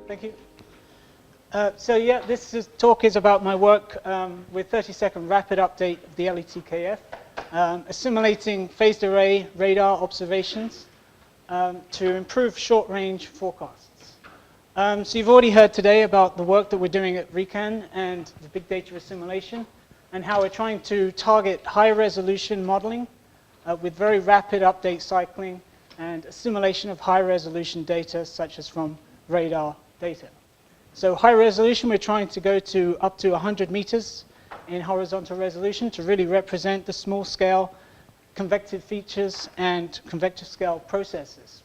Thank you. So yeah, talk is about my work with 30-second rapid update of the LETKF, assimilating phased array radar observations to improve short-range forecasts. So you've already heard today about the work that we're doing at RIKEN and the big data assimilation, and how we're trying to target high-resolution modeling with very rapid update cycling and assimilation of high-resolution data, such as from radar data. So high resolution, we're trying to go to up to 100 meters in horizontal resolution to really represent the small-scale convective features and convective scale processes.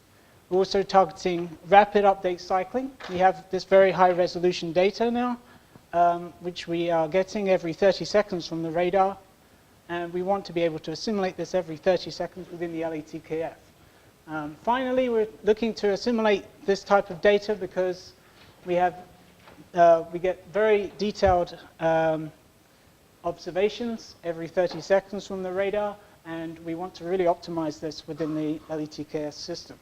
We're also targeting rapid update cycling. We have this very high-resolution data now, which we are getting every 30 seconds from the radar, and we want to be able to assimilate this every 30 seconds within the LETKF. Finally, we're looking to assimilate this type of data because we get very detailed observations every 30 seconds from the radar, and we want to really optimize this within the LETKF system.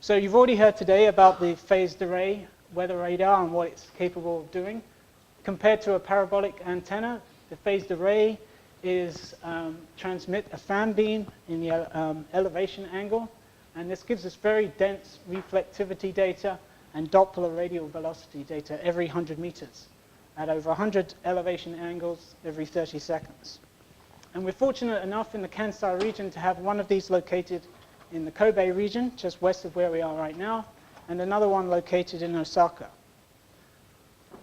So you've already heard today about the phased array weather radar and what it's capable of doing. Compared to a parabolic antenna, the phased array is transmit a fan beam in the elevation angle, and this gives us very dense reflectivity data and Doppler radial velocity data every 100 meters at over 100 elevation angles every 30 seconds. And we're fortunate enough in the Kansai region to have one of these located in the Kobe region, just west of where we are right now, and another one located in Osaka.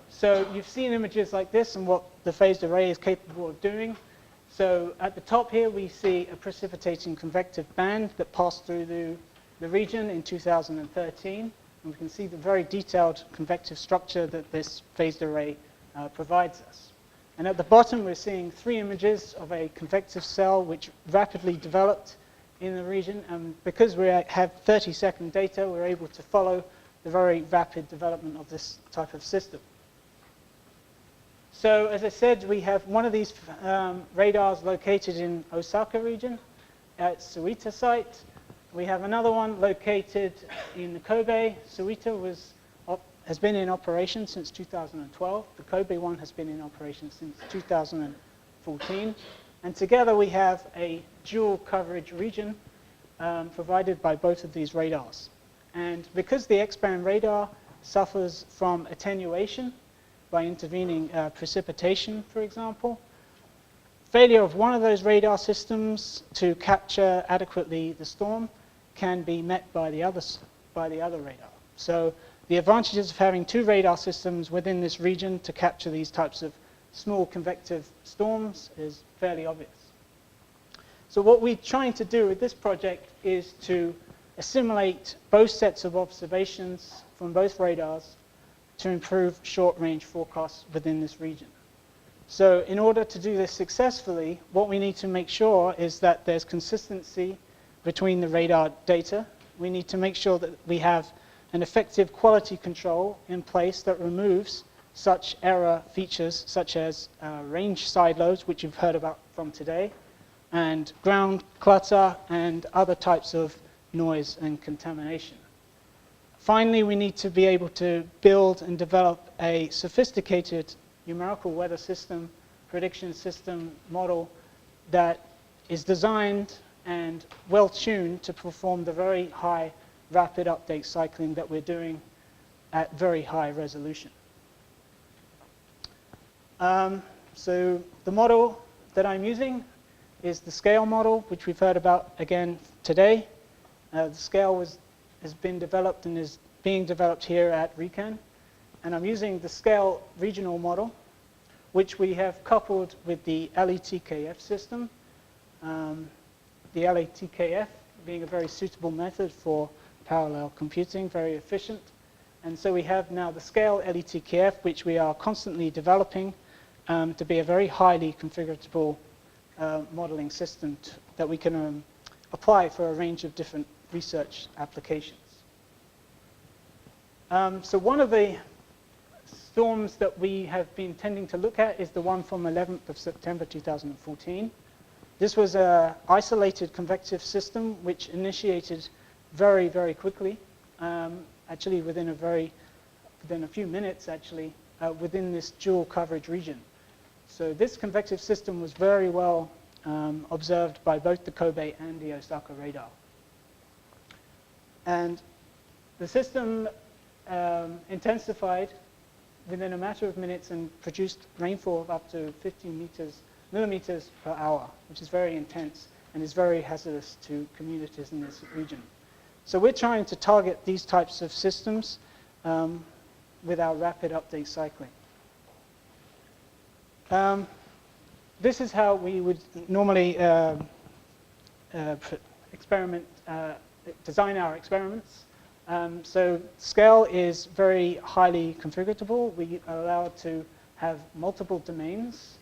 So you've seen images like this and what the phased array is capable of doing. So at the top here, we see a precipitating convective band that passed through the region in 2013. And we can see the very detailed convective structure that this phased array provides us. And at the bottom, we're seeing 3 images of a convective cell which rapidly developed in the region. And because we have 30-second data, we're able to follow the very rapid development of this type of system. So as I said, we have one of these radars located in Osaka region at Suita site. We have another one located in Kobe. Suita has been in operation since 2012. The Kobe one has been in operation since 2014. And together we have a dual coverage region provided by both of these radars. And because the X-band radar suffers from attenuation by intervening precipitation, for example, failure of one of those radar systems to capture adequately the storm can be met by the other radar. So the advantages of having 2 radar systems within this region to capture these types of small convective storms is fairly obvious. So what we're trying to do with this project is to assimilate both sets of observations from both radars to improve short-range forecasts within this region. So in order to do this successfully, what we need to make sure is that there's consistency between the radar data. We need to make sure that we have an effective quality control in place that removes such error features such as range side lobes, which you've heard about from today, and ground clutter and other types of noise and contamination. Finally, we need to be able to build and develop a sophisticated numerical weather system, prediction system model that is designed and well-tuned to perform the very high rapid update cycling that we're doing at very high resolution. So the model that I'm using is the SCALE model, which we've heard about again today. The SCALE has been developed and is being developed here at RIKEN. And I'm using the SCALE regional model, which we have coupled with the LETKF system. The LETKF being a very suitable method for parallel computing, very efficient. And so we have now the SCALE LETKF, which we are constantly developing to be a very highly configurable modeling system that we can apply for a range of different research applications. So one of the storms that we have been tending to look at is the one from 11th of September 2014. This was an isolated convective system which initiated very, very quickly, actually within a very within a few minutes actually, within this dual coverage region. So this convective system was very well observed by both the Kobe and the Osaka radar. And the system intensified within a matter of minutes and produced rainfall of up to 50 millimeters per hour, which is very intense and is very hazardous to communities in this region. So we're trying to target these types of systems with our rapid update cycling. This is how we would normally design our experiments. So Scale is very highly configurable. We are allowed to have multiple domains.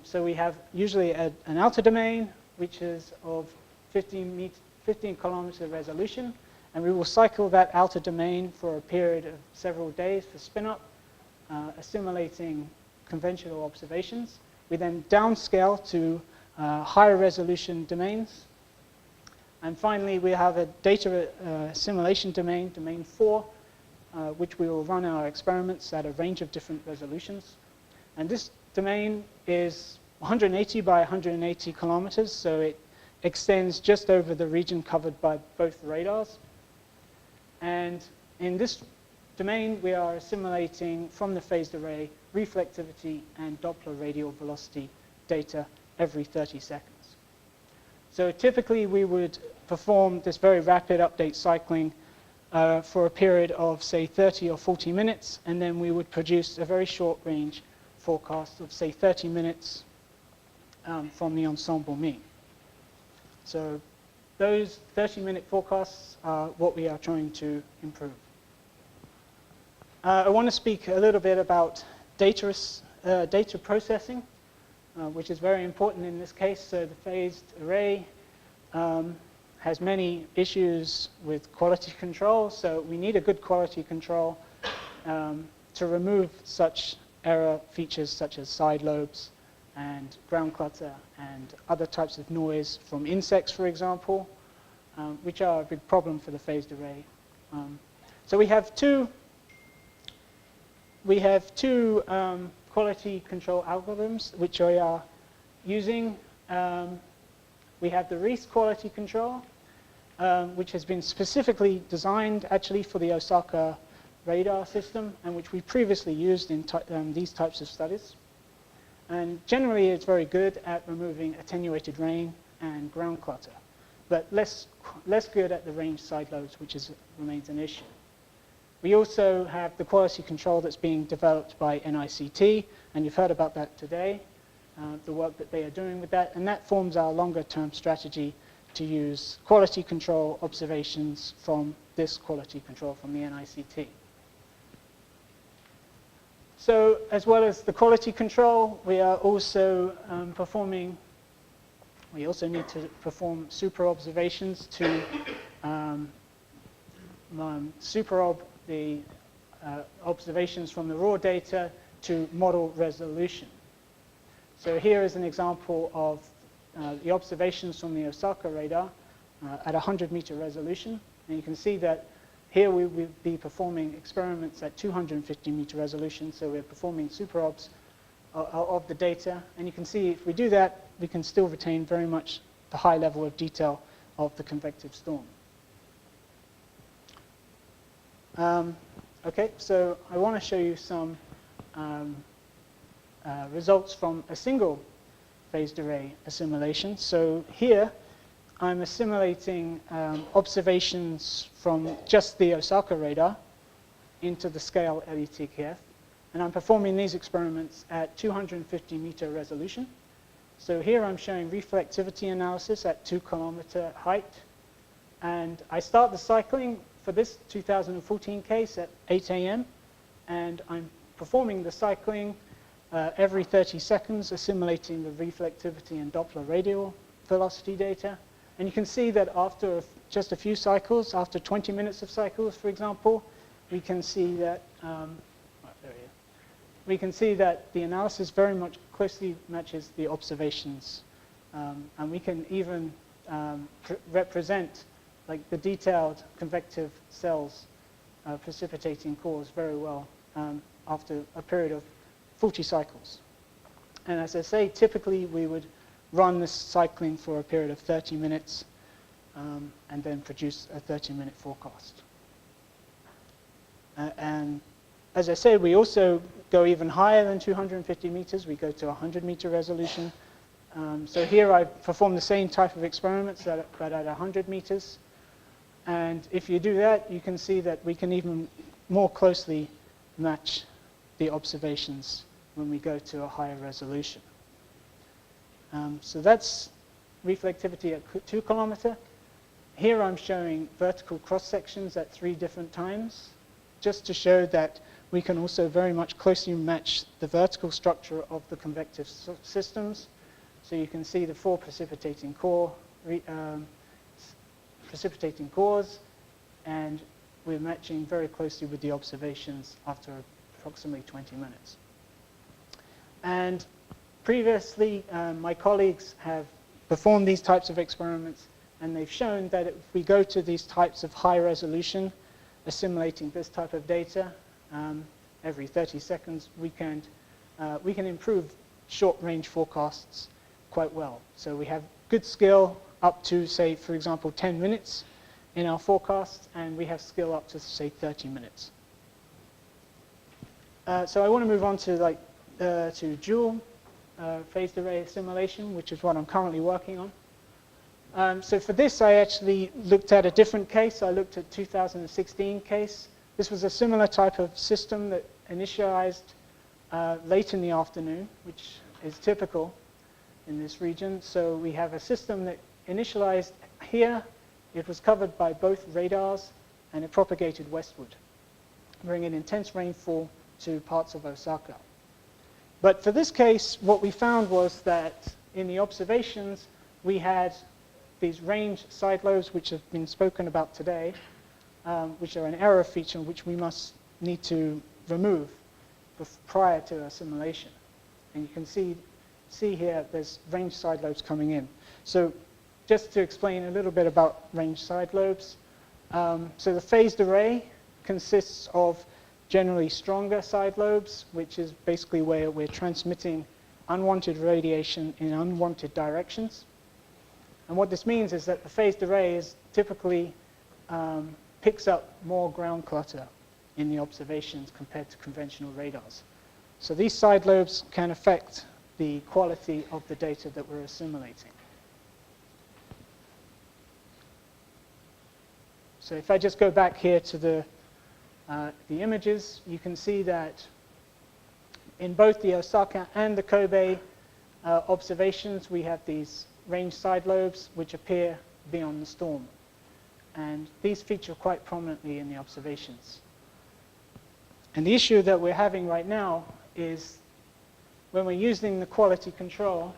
So we have usually an outer domain, which is of 15 kilometer resolution. And we will cycle that outer domain for a period of several days for spin-up, assimilating conventional observations. We then downscale to higher resolution domains. And finally, we have a data assimilation domain, domain 4, which we will run our experiments at a range of different resolutions. And this domain is 180 by 180 kilometers, so it extends just over the region covered by both radars. And in this domain, we are assimilating from the phased array reflectivity and Doppler radial velocity data every 30 seconds. So typically, we would perform this very rapid update cycling for a period of, say, 30 or 40 minutes, and then we would produce a very short range forecast of, say, 30 minutes from the ensemble mean. So those 30-minute forecasts are what we are trying to improve. I want to speak a little bit about data processing, which is very important in this case. So the phased array has many issues with quality control. So we need a good quality control to remove such error features such as side lobes and ground clutter and other types of noise from insects, for example, which are a big problem for the phased array. So we have two quality control algorithms which we are using. We have the Reese quality control, which has been specifically designed actually for the Osaka radar system and which we previously used in these types of studies. And generally, it's very good at removing attenuated rain and ground clutter, but less good at the range side lobes, which remains an issue. We also have the quality control that's being developed by NICT, and you've heard about that today, the work that they are doing with that, and that forms our longer-term strategy to use quality control observations from this quality control from the NICT. So as well as the quality control, we are also we also need to perform super observations to super-ob the observations from the raw data to model resolution. So here is an example of the observations from the Osaka radar at 100-meter resolution. And you can see that here we will be performing experiments at 250-meter resolution. So we're performing super-obs of the data. And you can see if we do that, we can still retain very much the high level of detail of the convective storm. Okay, so I want to show you some results from a single phased array assimilation. So here, I'm assimilating observations from just the Osaka radar into the SCALE-LETKF. And I'm performing these experiments at 250-meter resolution. So here I'm showing reflectivity analysis at 2-kilometer height. And I start the cycling for this 2014 case at 8 a.m. And I'm performing the cycling every 30 seconds, assimilating the reflectivity and Doppler radial velocity data. And you can see that after just a few cycles, after 20 minutes of cycles, for example, we can see that the analysis very much closely matches the observations. And we can even represent like the detailed convective cells precipitating cores very well after a period of 40 cycles. And as I say, typically we would run this cycling for a period of 30 minutes and then produce a 30-minute forecast. And as I said, we also go even higher than 250 meters. We go to 100-meter resolution. So here I perform the same type of experiments, but at 100 meters. And if you do that, you can see that we can even more closely match the observations when we go to a higher resolution. So that's reflectivity at 2 kilometer. Here I'm showing vertical cross-sections at 3 different times, just to show that we can also very much closely match the vertical structure of the convective systems. So you can see the 4 precipitating cores, and we're matching very closely with the observations after approximately 20 minutes. And previously, my colleagues have performed these types of experiments, and they've shown that if we go to these types of high resolution, assimilating this type of data every 30 seconds, we can improve short-range forecasts quite well. So we have good skill up to, say, for example, 10 minutes in our forecasts, and we have skill up to, say, 30 minutes. So I want to move on to to dual phased array assimilation, which is what I'm currently working on. So for this, I actually looked at a different case. I looked at 2016 case. This was a similar type of system that initialized late in the afternoon, which is typical in this region. So we have a system that initialized here. It was covered by both radars, and it propagated westward, bringing intense rainfall to parts of Osaka. But for this case, what we found was that in the observations, we had these range side lobes, which have been spoken about today, which are an error feature which we need to remove prior to assimilation. And you can see here, there's range side lobes coming in. So just to explain a little bit about range side lobes. So the phased array consists of generally stronger side lobes, which is basically where we're transmitting unwanted radiation in unwanted directions. And what this means is that the phased array is typically picks up more ground clutter in the observations compared to conventional radars. So these side lobes can affect the quality of the data that we're assimilating. So if I just go back here to the images, you can see that in both the Osaka and the Kobe observations, we have these range side lobes which appear beyond the storm. And these feature quite prominently in the observations. And the issue that we're having right now is when we're using the quality control,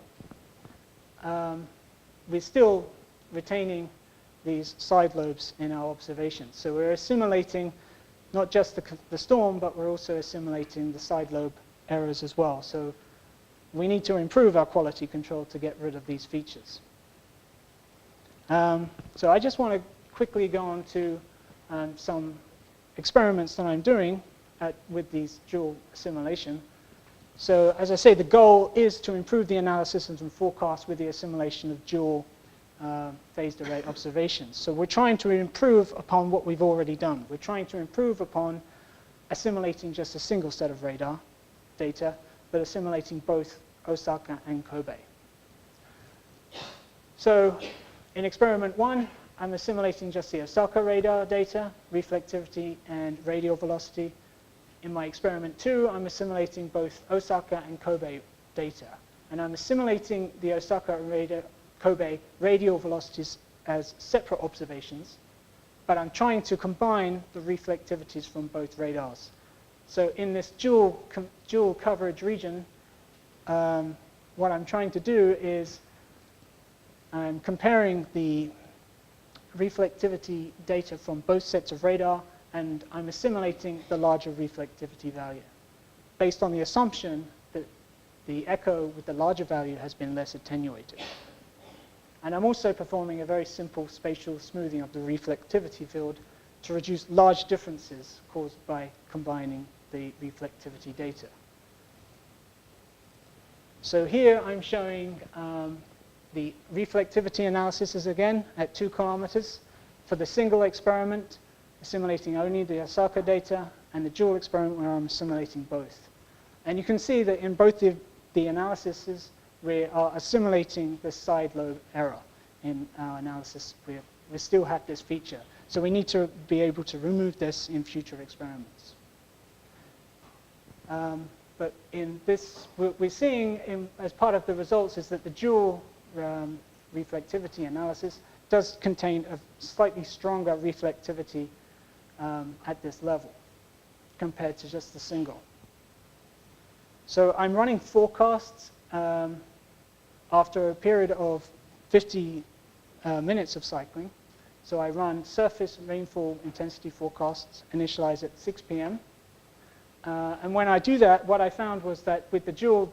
we're still retaining these side lobes in our observations. So we're assimilating not just the storm, but we're also assimilating the side lobe errors as well. So we need to improve our quality control to get rid of these features. So I just want to quickly go on to some experiments that I'm doing with these dual assimilation. So as I say, the goal is to improve the analysis and forecast with the assimilation of dual phased array observations. So we're trying to improve upon what we've already done. We're trying to improve upon assimilating just a single set of radar data, but assimilating both Osaka and Kobe. So in experiment 1, I'm assimilating just the Osaka radar data, reflectivity, and radial velocity. In my experiment 2, I'm assimilating both Osaka and Kobe data. And I'm assimilating the Osaka and Kobe radial velocities as separate observations, but I'm trying to combine the reflectivities from both radars. So in this dual coverage region, what I'm trying to do is I'm comparing the reflectivity data from both sets of radar, and I'm assimilating the larger reflectivity value based on the assumption that the echo with the larger value has been less attenuated. And I'm also performing a very simple spatial smoothing of the reflectivity field to reduce large differences caused by combining the reflectivity data. So here I'm showing the reflectivity analysis again at 2 kilometers for the single experiment, assimilating only the Osaka data, and the dual experiment where I'm assimilating both. And you can see that in both the analyses, we are assimilating the Sidelobe error in our analysis. We still have this feature. So we need to be able to remove this in future experiments. But in this, what we're seeing as part of the results is that the dual reflectivity analysis does contain a slightly stronger reflectivity at this level compared to just the single. So I'm running forecasts after a period of 50 minutes of cycling. So I run surface rainfall intensity forecasts, initialize at 6 p.m. And when I do that, what I found was that with the dual,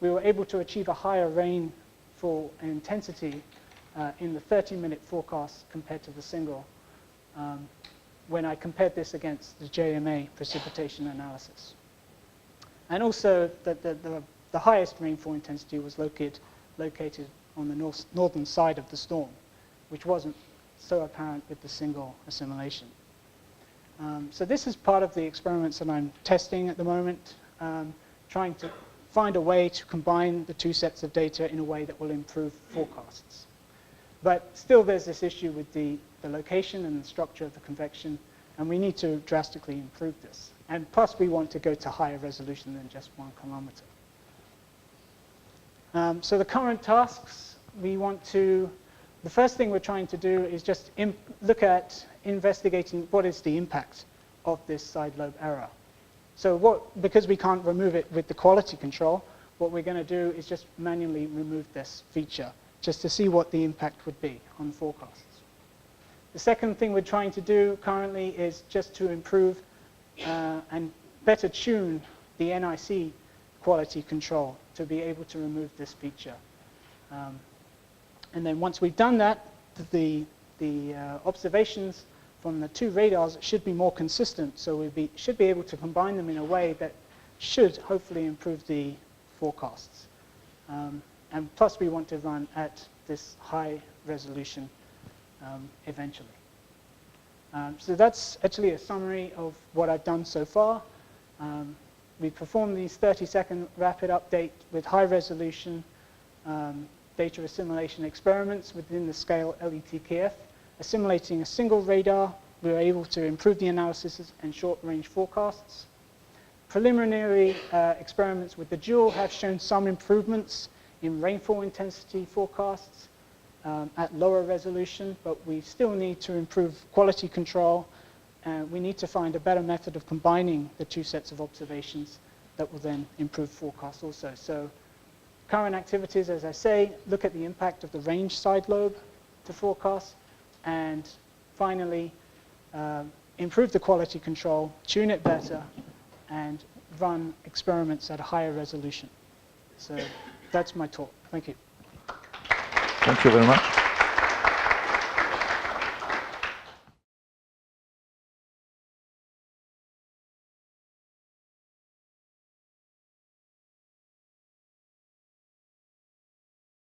we were able to achieve a higher rainfall intensity in the 30-minute forecast compared to the single when I compared this against the JMA precipitation analysis. And also, the highest rainfall intensity was located on the northern side of the storm, which wasn't so apparent with the single assimilation. So this is part of the experiments that I'm testing at the moment, trying to find a way to combine the 2 sets of data in a way that will improve forecasts. But still there's this issue with the location and the structure of the convection, and we need to drastically improve this. And plus we want to go to higher resolution than just 1 kilometer. So the current tasks, the first thing we're trying to do is just look at investigating what is the impact of this Sidelobe error. So because we can't remove it with the quality control, what we're going to do is just manually remove this feature, just to see what the impact would be on forecasts. The second thing we're trying to do currently is just to improve and better tune the NIC quality control to be able to remove this feature. And then once we've done that, the observations from the 2 radars should be more consistent, so we should be able to combine them in a way that should hopefully improve the forecasts. And plus we want to run at this high resolution eventually. So that's actually a summary of what I've done so far. We performed these 30-second rapid update with high resolution data assimilation experiments within the SCALE-LETKF. Assimilating a single radar, we were able to improve the analysis and short-range forecasts. Preliminary experiments with the dual have shown some improvements in rainfall intensity forecasts at lower resolution, but we still need to improve quality control. We need to find a better method of combining the 2 sets of observations that will then improve forecasts also. So current activities, as I say, look at the impact of the range Sidelobe to forecast, and finally improve the quality control, tune it better, and run experiments at a higher resolution. So that's my talk. Thank you. Thank you very much.